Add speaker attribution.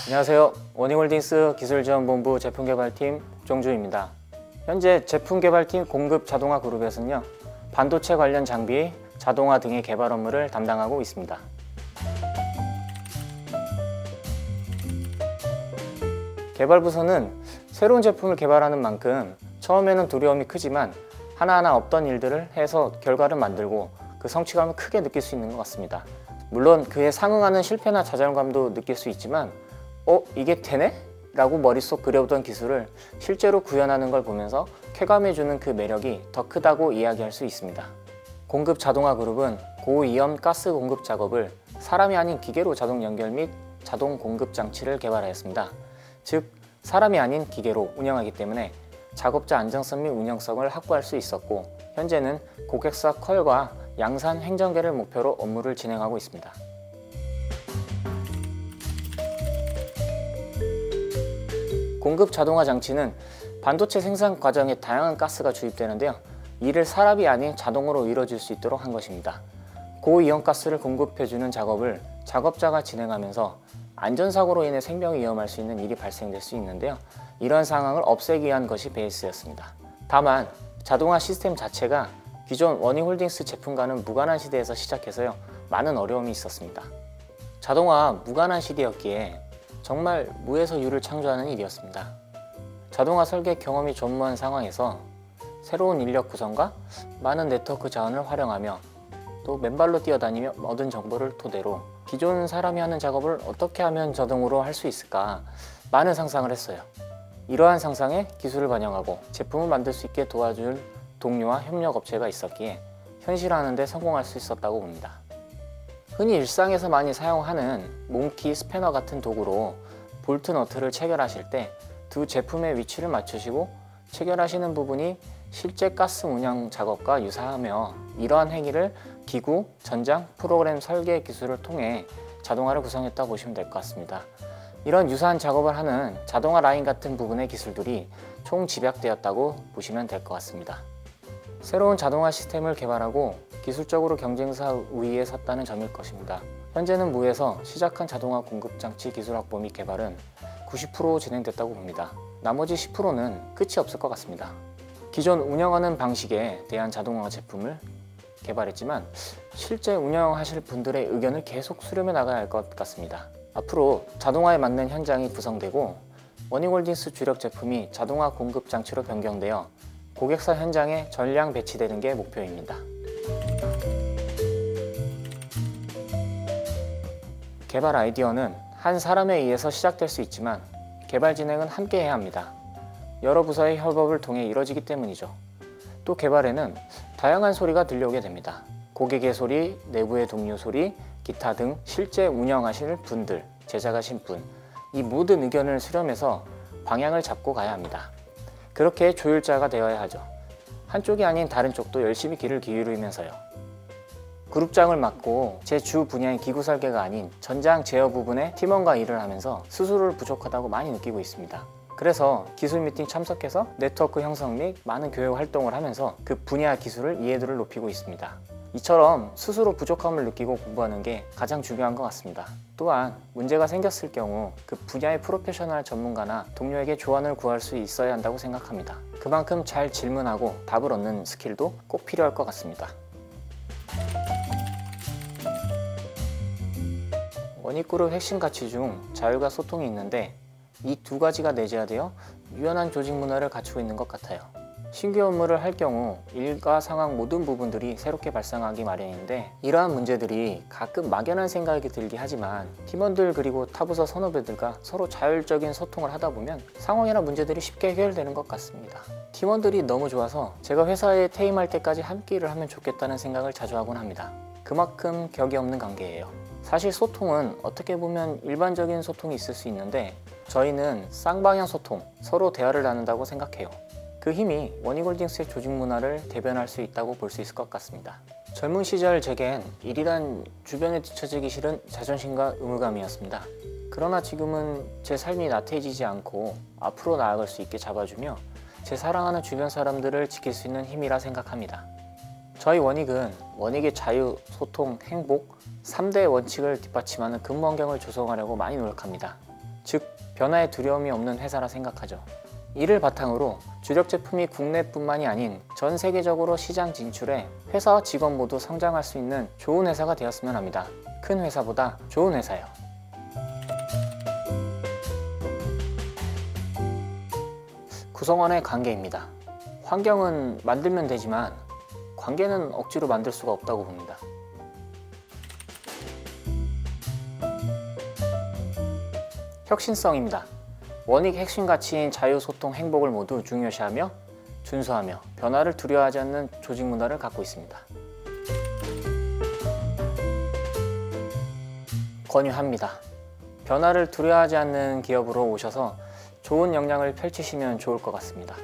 Speaker 1: 안녕하세요. 원익홀딩스 기술지원본부 제품개발팀 종주입니다. 현재 제품개발팀 공급 자동화 그룹에서는요, 반도체 관련 장비, 자동화 등의 개발 업무를 담당하고 있습니다. 개발부서는 새로운 제품을 개발하는 만큼 처음에는 두려움이 크지만 하나하나 없던 일들을 해서 결과를 만들고 그 성취감을 크게 느낄 수 있는 것 같습니다. 물론 그에 상응하는 실패나 좌절감도 느낄 수 있지만 이게 되네? 라고 머릿속 그려오던 기술을 실제로 구현하는 걸 보면서 쾌감해주는 그 매력이 더 크다고 이야기할 수 있습니다. 공급 자동화 그룹은 고위험 가스 공급 작업을 사람이 아닌 기계로 자동 연결 및 자동 공급 장치를 개발하였습니다. 즉, 사람이 아닌 기계로 운영하기 때문에 작업자 안정성 및 운영성을 확보할 수 있었고, 현재는 고객사 컬과 양산 횡전계를 목표로 업무를 진행하고 있습니다. 공급 자동화 장치는 반도체 생산 과정에 다양한 가스가 주입되는데요, 이를 사람이 아닌 자동으로 이루어질 수 있도록 한 것입니다. 고이온 가스를 공급해주는 작업을 작업자가 진행하면서 안전사고로 인해 생명이 위험할 수 있는 일이 발생될 수 있는데요, 이러한 상황을 없애기 위한 것이 베이스였습니다. 다만 자동화 시스템 자체가 기존 원익홀딩스 제품과는 무관한 시대에서 시작해서요, 많은 어려움이 있었습니다. 자동화 무관한 시대였기에 정말 무에서 유를 창조하는 일이었습니다. 자동화 설계 경험이 전무한 상황에서 새로운 인력 구성과 많은 네트워크 자원을 활용하며 또 맨발로 뛰어다니며 얻은 정보를 토대로 기존 사람이 하는 작업을 어떻게 하면 자동으로 할 수 있을까 많은 상상을 했어요. 이러한 상상에 기술을 반영하고 제품을 만들 수 있게 도와줄 동료와 협력업체가 있었기에 현실화하는 데 성공할 수 있었다고 봅니다. 흔히 일상에서 많이 사용하는 몽키, 스패너 같은 도구로 볼트 너트를 체결하실 때 두 제품의 위치를 맞추시고 체결하시는 부분이 실제 가스 운영 작업과 유사하며, 이러한 행위를 기구, 전장, 프로그램 설계 기술을 통해 자동화를 구성했다고 보시면 될 것 같습니다. 이런 유사한 작업을 하는 자동화 라인 같은 부분의 기술들이 총 집약되었다고 보시면 될 것 같습니다. 새로운 자동화 시스템을 개발하고 기술적으로 경쟁사 우위에 섰다는 점일 것입니다. 현재는 무에서 시작한 자동화 공급장치 기술 확보 및 개발은 90% 진행됐다고 봅니다. 나머지 10%는 끝이 없을 것 같습니다. 기존 운영하는 방식에 대한 자동화 제품을 개발했지만 실제 운영하실 분들의 의견을 계속 수렴해 나가야 할 것 같습니다. 앞으로 자동화에 맞는 현장이 구성되고 원익홀딩스 주력 제품이 자동화 공급 장치로 변경되어 고객사 현장에 전량 배치되는 게 목표입니다. 개발 아이디어는 한 사람에 의해서 시작될 수 있지만 개발 진행은 함께 해야 합니다. 여러 부서의 협업을 통해 이뤄지기 때문이죠. 또 개발에는 다양한 소리가 들려오게 됩니다. 고객의 소리, 내부의 동료 소리, 기타 등 실제 운영하실 분들, 제작하신 분, 이 모든 의견을 수렴해서 방향을 잡고 가야 합니다. 그렇게 조율자가 되어야 하죠. 한쪽이 아닌 다른 쪽도 열심히 귀를 기울이면서요. 그룹장을 맡고 제 주 분야인 기구 설계가 아닌 전장 제어 부분의 팀원과 일을 하면서 스스로를 부족하다고 많이 느끼고 있습니다. 그래서 기술 미팅 참석해서 네트워크 형성 및 많은 교육 활동을 하면서 그 분야 기술을 이해도를 높이고 있습니다. 이처럼 스스로 부족함을 느끼고 공부하는 게 가장 중요한 것 같습니다. 또한 문제가 생겼을 경우 그 분야의 프로페셔널 전문가나 동료에게 조언을 구할 수 있어야 한다고 생각합니다. 그만큼 잘 질문하고 답을 얻는 스킬도 꼭 필요할 것 같습니다. 원익그룹 핵심 가치 중 자율과 소통이 있는데 이 두 가지가 내재화되어 유연한 조직 문화를 갖추고 있는 것 같아요. 신규 업무를 할 경우 일과 상황 모든 부분들이 새롭게 발생하기 마련인데, 이러한 문제들이 가끔 막연한 생각이 들긴 하지만 팀원들 그리고 타부서 선후배들과 서로 자율적인 소통을 하다 보면 상황이나 문제들이 쉽게 해결되는 것 같습니다. 팀원들이 너무 좋아서 제가 회사에 퇴임할 때까지 함께 일을 하면 좋겠다는 생각을 자주 하곤 합니다. 그만큼 격이 없는 관계예요. 사실 소통은 어떻게 보면 일반적인 소통이 있을 수 있는데 저희는 쌍방향 소통, 서로 대화를 나눈다고 생각해요. 그 힘이 원익홀딩스의 조직 문화를 대변할 수 있다고 볼 수 있을 것 같습니다. 젊은 시절 제겐 일이란 주변에 뒤처지기 싫은 자존심과 의무감이었습니다. 그러나 지금은 제 삶이 나태해지지 않고 앞으로 나아갈 수 있게 잡아주며 제 사랑하는 주변 사람들을 지킬 수 있는 힘이라 생각합니다. 저희 원익은 원익의 자유, 소통, 행복 3대 원칙을 뒷받침하는 근무 환경을 조성하려고 많이 노력합니다. 즉 변화에 두려움이 없는 회사라 생각하죠. 이를 바탕으로 주력 제품이 국내뿐만이 아닌 전 세계적으로 시장 진출해 회사와 직원 모두 성장할 수 있는 좋은 회사가 되었으면 합니다. 큰 회사보다 좋은 회사요. 구성원의 관계입니다. 환경은 만들면 되지만 관계는 억지로 만들 수가 없다고 봅니다. 혁신성입니다. 원익 핵심 가치인 자유, 소통, 행복을 모두 중요시하며 준수하며 변화를 두려워하지 않는 조직 문화를 갖고 있습니다. 권유합니다. 변화를 두려워하지 않는 기업으로 오셔서 좋은 역량을 펼치시면 좋을 것 같습니다.